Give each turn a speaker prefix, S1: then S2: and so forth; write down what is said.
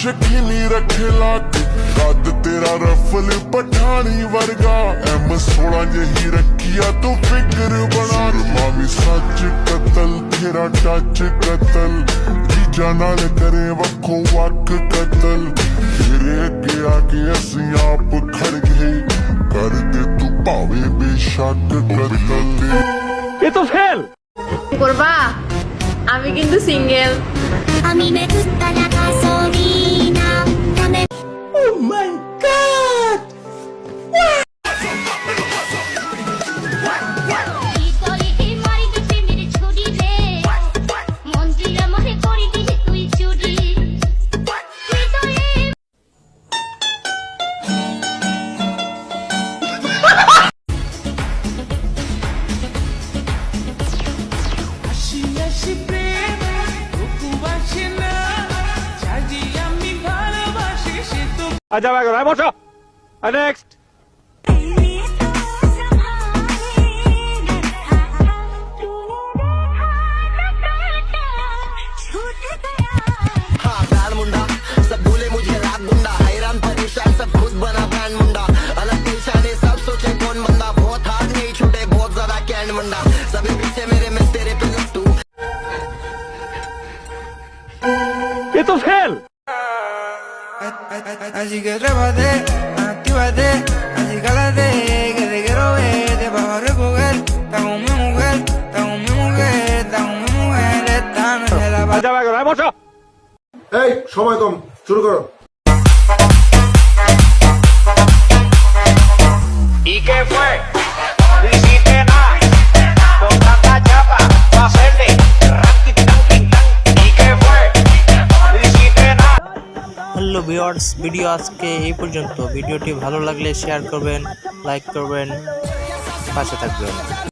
S1: यकीनी रखे लाके कद तेरा रफल पठानी वर्गा M16 यही रखिया तो फिक्र बना मामी सच कतल तेरा टच कतल जीजा नाल करे वखो वक कतल तेरे अगे आके असी आप खड़ गए कर दे तू भावे बेशक कतल
S2: ये तो फेल
S3: করবা আমি কিন্তু single
S4: A mí me gusta la gasolina. Dame
S2: আচ্ছা ভাই বসো নেক্সট
S5: सब भूले मुझे रात गुंडा हैरान परेशान सब खुद बना ब्रांड मुंडा अलग पेशाने सब सोचे कौन बंदा बहुत हाथ नहीं छूटे बहुत ज्यादा कैंड मुंडा सभी पीछे मेरे में तेरे पे लट्टू
S2: ये तो fail
S6: Así que trépate, actívate, así cálate, que te quiero ver, te vas a recoger, está con mi mujer, está con mi mujer, está con mi mujer, esta noche la
S2: আচ্ছা ভাই বসো
S7: এই সময় কম শুরু করো
S8: ¿Y qué fue? No hiciste nada. Con tanta chapa, pa' hacerle ranking, tanking, tan. ¿Y qué fue? No hiciste nada.
S9: Hello viewers, video আজকে এই পর্যন্ত। ভিডিওটি ভালো লাগলে শেয়ার করবেন, লাইক করবেন, পাশে থাকবেন।